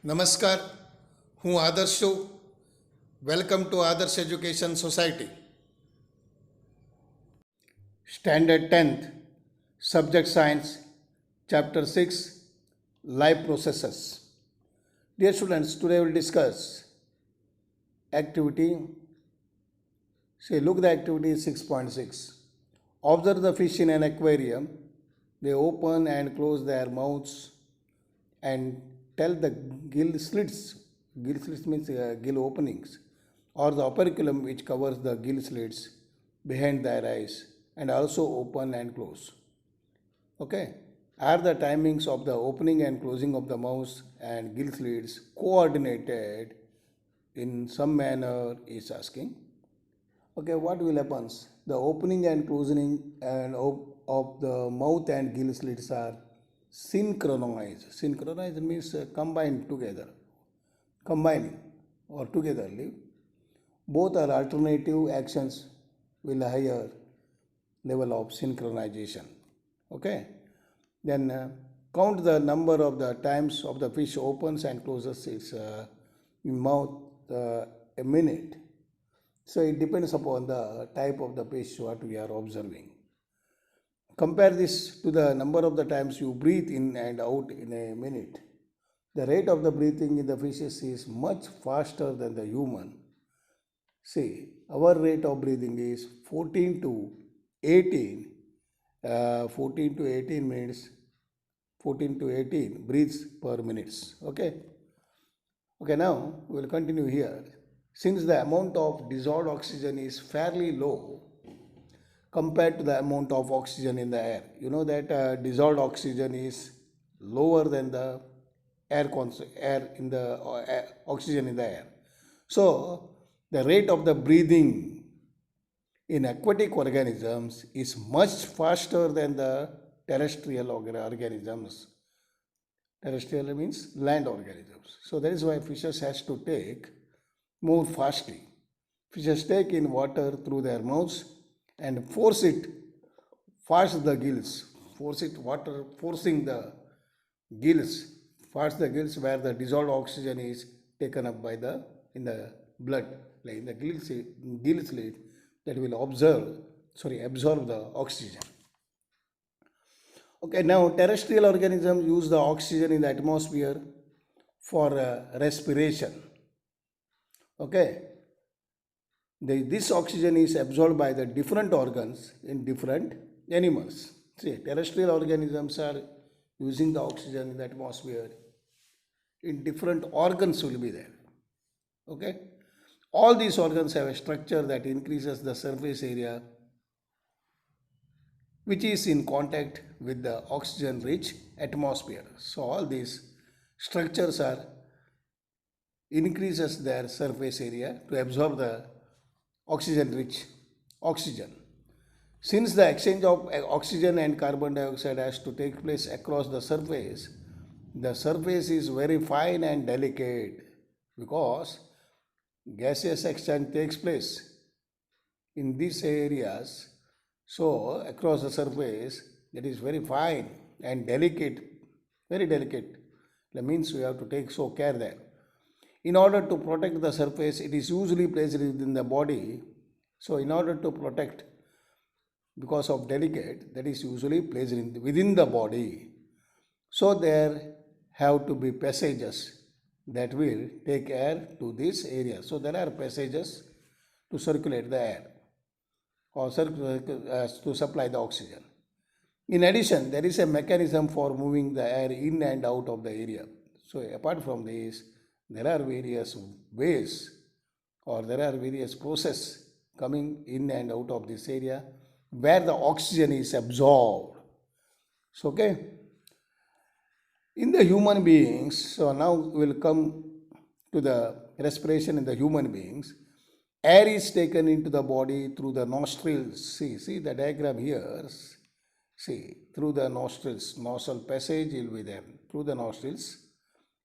નમસ્કાર, હું આદર્શ છું. વેલકમ ટુ આદર્શ education society. Standard 10th, subject science, chapter 6, Life Processes. Dear students, today we will discuss activity. See, look the activity 6.6. Observe the fish in an aquarium. They open and close their mouths and tell the gill slits. Gill slits means gill openings, or the operculum which covers the gill slits behind their eyes and also open and close. Okay, are the timings of the opening and closing of the mouth and gill slits coordinated in some manner, is asking. Okay, what will happen? The opening and closing and of the mouth and gill slits are synchronized. Synchronized means combined together, combining or togetherly. Both are alternative actions will higher level of synchronization. Okay, then count the number of the times of the fish opens and closes its mouth a minute. So it depends upon the type of the fish what we are observing. Compare this to the number of the times you breathe in and out in a minute. The rate of the breathing in the fishes is much faster than the human. See, our rate of breathing is 14 to 18. 14 to 18 minutes, 14 to 18 breaths per minutes. Okay. Okay, now we will continue here. Since the amount of dissolved oxygen is fairly low compared to the amount of oxygen in the air, you know that dissolved oxygen is lower than the air in the oxygen in the air. So the rate of the breathing in aquatic organisms is much faster than the terrestrial organisms. Terrestrial means land organisms. So that is why fishes has to take more fastly. Fishes take in water through their mouths and force it fast the gills. Force it water, forcing the gills, fast the gills where the dissolved oxygen is taken up by the in the blood, like in the gill slit that will absorb the oxygen. Okay, now terrestrial organisms use the oxygen in the atmosphere for respiration. Okay, this oxygen is absorbed by the different organs in different animals. See, terrestrial organisms are using the oxygen in the atmosphere in different organs will be there. Okay, all these organs have a structure that increases the surface area which is in contact with the oxygen rich atmosphere. So all these structures are increases their surface area to absorb the oxygen rich oxygen. Since the exchange of oxygen and carbon dioxide has to take place across the surface is very fine and delicate because gaseous exchange takes place in these areas. So across the surface that is very fine and delicate, very delicate. That means we have to take so care there. In order to protect the surface, it is usually placed within the body. So in order to protect, because of delicate, that is usually placed within the body. So there have to be passages that will take air to this area. So there are passages to circulate the air or to supply the oxygen. In addition, there is a mechanism for moving the air in and out of the area. So apart from this, there are various ways or there are various processes coming in and out of this area where the oxygen is absorbed. So, okay. In the human beings, so now we will come to the respiration in the human beings. Air is taken into the body through the nostrils. See the diagram here. See, through the nostrils, nostril passage will be there through the nostrils,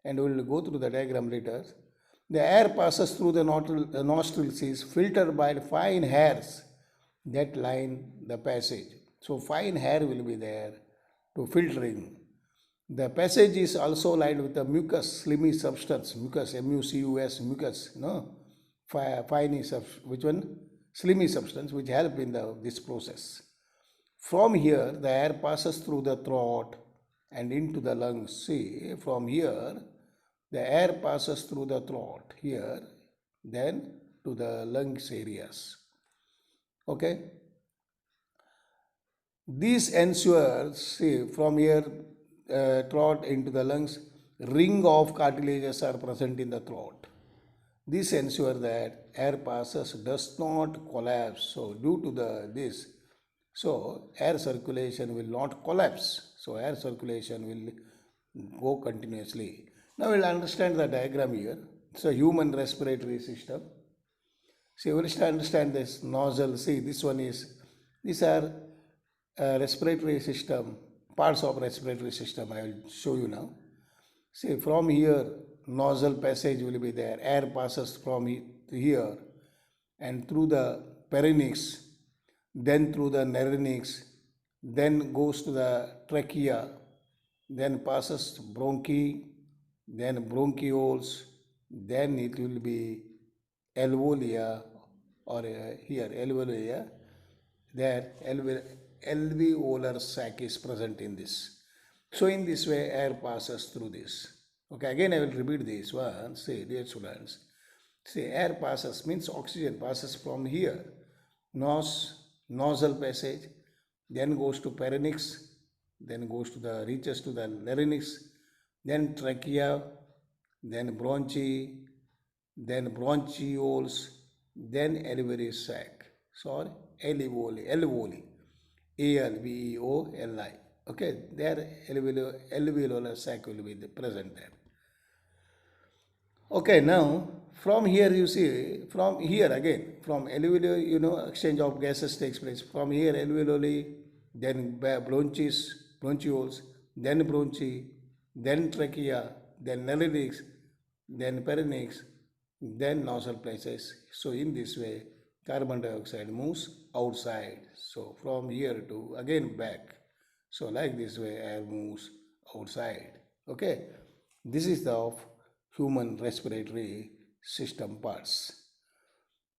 and we will go through the diagram later. The air passes through the nostrils is filtered by fine hairs that line the passage. So fine hair will be there to filtering. The passage is also lined with a mucus, slimy substance, mucus, mucus, mucus, no, fine, which one? Slimy substance, which help in this process. From here, the air passes through the throat and into the lungs. See, from here, the air passes through the throat here, then to the lungs areas. Okay. This ensures, see, from here, throat into the lungs, ring of cartilages are present in the throat. This ensures that air passes does not collapse. So due to this, so air circulation will not collapse. So air circulation will go continuously. Now we'll understand the diagram here. It's a human respiratory system. See, we will understand this nozzle. See, this one is, these are respiratory system, parts of respiratory system I will show you now. See, from here, nozzle passage will be there. Air passes from here and through the pharynx, then through the larynx, then goes to the trachea, then passes bronchi, then bronchioles, then it will be alveolia, or here alveolia, there alveolar sac is present in this. So in this way air passes through this. Okay, again I will repeat this one. See, dear students, see, air passes means oxygen passes from here, nozzle passage, then goes to pharynx, then goes to the reaches to the larynx, then trachea, then bronchi, then bronchioles, then alveolar sac. Sorry, alveoli, alveoli. Okay, there alveolar sac will be present there. Okay, now from here you see, from here again, from alveoli, exchange of gases takes place. From here alveoli, then bronchioles, then bronchi, then trachea, then larynx, then pharynx, then nostril places. So in this way, carbon dioxide moves outside. So from here to again back. So like this way, air moves outside. Okay, this is the of human respiratory system parts.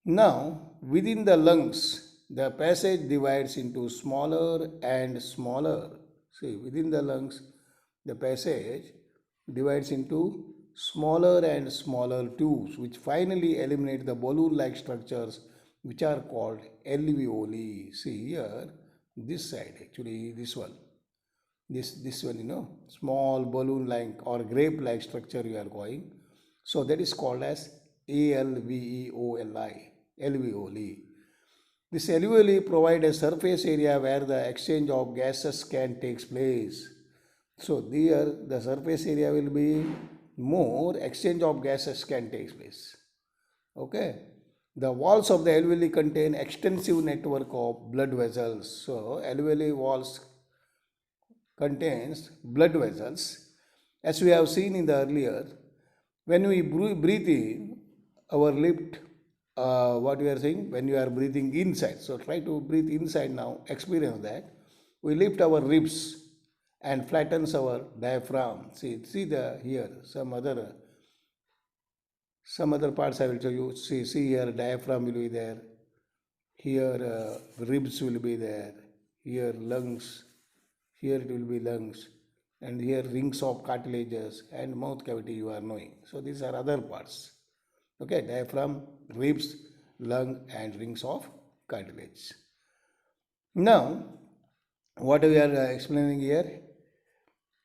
Now, within the lungs, the passage divides into smaller and smaller. See, within the lungs, the passage divides into smaller and smaller tubes, which finally eliminate the balloon-like structures, which are called alveoli. See here, this side actually, this one, small balloon-like or grape-like structure you are going. So that is called as alveoli, alveoli. This alveoli provide a surface area where the exchange of gases can take place. So there the surface area will be more, exchange of gases can take place. Okay. The walls of the alveoli contain extensive network of blood vessels. So alveoli walls contains blood vessels. As we have seen in the earlier, when we breathe in, our lip, what we are saying, when you are breathing inside, so try to breathe inside now, experience that. We lift our ribs and flattens our diaphragm. See here some other parts I will show you. See here diaphragm will be there. Here ribs will be there. Here lungs. Here it will be lungs. And here rings of cartilages and mouth cavity you are knowing. So these are other parts. Okay, diaphragm, ribs, lung and rings of cartilage. Now, what we are explaining here,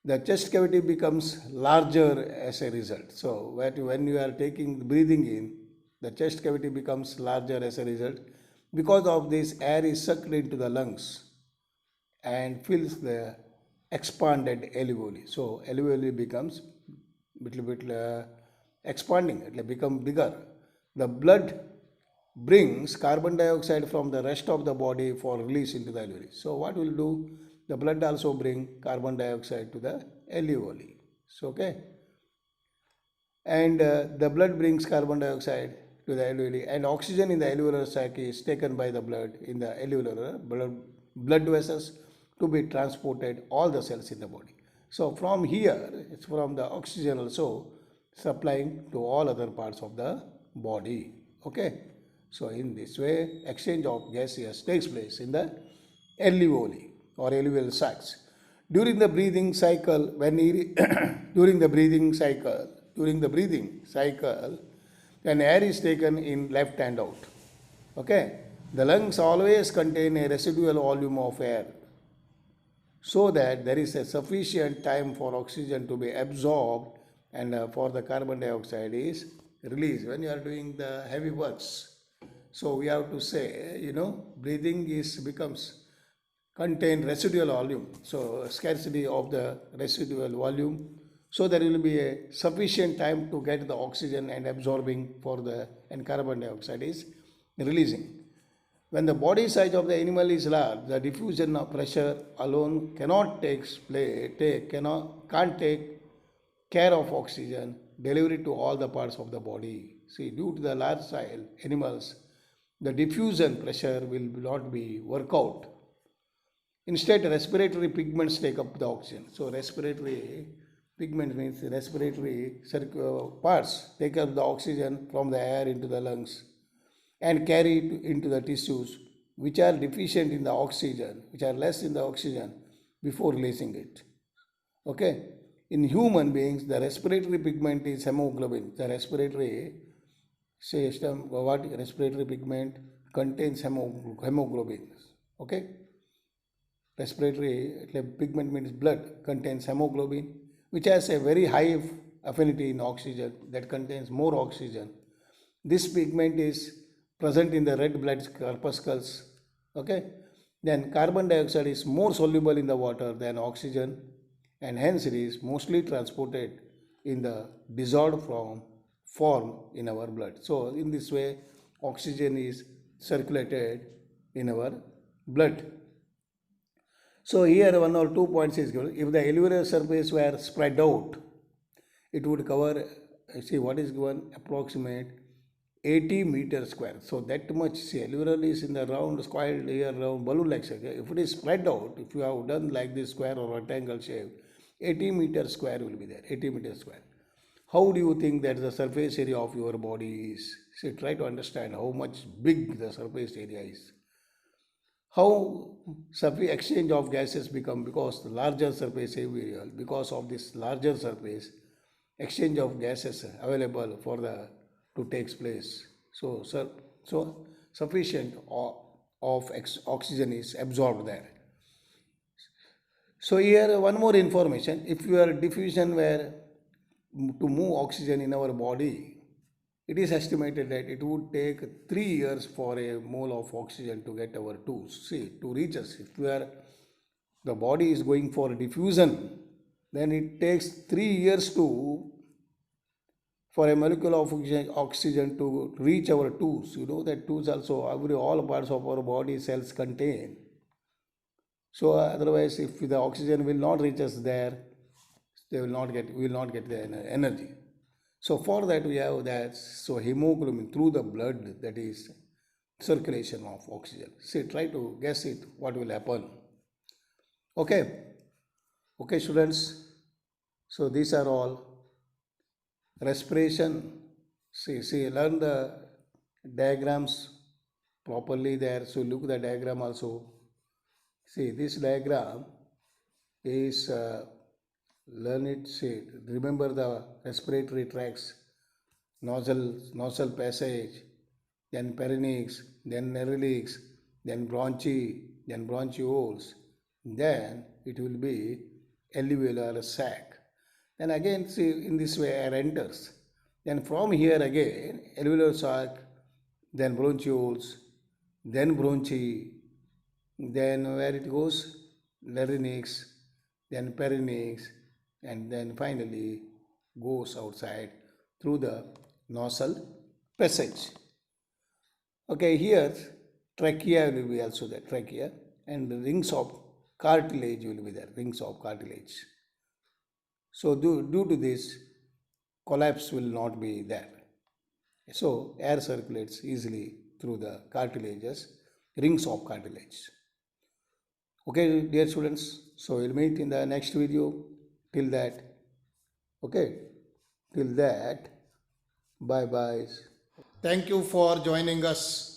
the chest cavity becomes larger as a result. So when you are breathing in, the chest cavity becomes larger as a result. Because of this, air is sucked into the lungs and fills the expanded alveoli. So alveoli becomes little bit expanding, it will become bigger. The blood brings carbon dioxide from the rest of the body for release into the alveoli. So what will do? The blood also bring carbon dioxide to the alveoli. So okay. And the blood brings carbon dioxide to the alveoli, and oxygen in the alveolar sac is taken by the blood in the alveolar blood vessels to be transported all the cells in the body. So from here, it's from the oxygen also supplying to all other parts of the body. Okay. So in this way, exchange of gases takes place in the alveoli or alveolar sacs. During the breathing cycle, during the breathing cycle, when air is taken in left and out. Okay. The lungs always contain a residual volume of air so that there is a sufficient time for oxygen to be absorbed and for the carbon dioxide is released when you are doing the heavy works. So we have to say, breathing is becomes contain residual volume. So scarcity of the residual volume. So there will be a sufficient time to get the oxygen and absorbing for the and carbon dioxide is releasing. When the body size of the animal is large, the diffusion of pressure alone can't take care of oxygen delivery to all the parts of the body. See, due to the large size animals, the diffusion pressure will not be work out. Instead, respiratory pigments take up the oxygen. So, respiratory pigment means respiratory parts take up the oxygen from the air into the lungs and carry it into the tissues which are deficient in the oxygen, which are less in the oxygen before releasing it. Okay. In human beings, the respiratory pigment is hemoglobin. The respiratory system, what respiratory pigment contains hemoglobin. Okay. Respiratory pigment means blood contains hemoglobin, which has a very high affinity in oxygen that contains more oxygen. This pigment is present in the red blood corpuscles. Okay. Then carbon dioxide is more soluble in the water than oxygen, and hence it is mostly transported in the dissolved form in our blood. So in this way, oxygen is circulated in our blood. So here 1 or 2 points is given. If the alveolar surface were spread out, it would cover, see what is given, approximate 80 meters square. So that much, see, alveolar is in the round, square here, round balloon like shape. If it is spread out, if you have done like this square or rectangle shape, 80 meters square will be there, 80 meters square. How do you think that the surface area of your body is? See, try to understand how much big the surface area is. How exchange of gases become because the larger surface area, because of this larger surface, exchange of gases available for the to takes place. So sufficient of oxygen is absorbed there. So here one more information. If your diffusion were to move oxygen in our body, it is estimated that it would take 3 years for a mole of oxygen to get our tools. See, to reach us, if the body is going for diffusion, then it takes 3 years for a molecule of oxygen to reach our tools. You know that tools also all parts of our body cells contain. So otherwise, if the oxygen will not reach us there, we will not get the energy. So for that we have that, so hemoglobin through the blood, that is circulation of oxygen. See, try to guess it, what will happen. Okay. Okay, students. So these are all respiration. See, learn the diagrams properly there. So look the diagram also. See, this diagram is learn it. See, remember the respiratory tracts, nostril passage, then pharynx, then larynx, then bronchi, then bronchioles, then it will be alveolar sac. Then again, see, in this way air enters. Then from here again, alveolar sac, then bronchioles, then bronchi, then where it goes, larynx, then pharynx, and then finally goes outside through the nostril passage. Okay, here trachea will be also there, trachea, and the rings of cartilage will be there, rings of cartilage. So due to this, collapse will not be there. So air circulates easily through the cartilages, rings of cartilage. Okay, dear students, so we'll meet in the next video. Till that, okay, till that, bye bye. Thank you for joining us.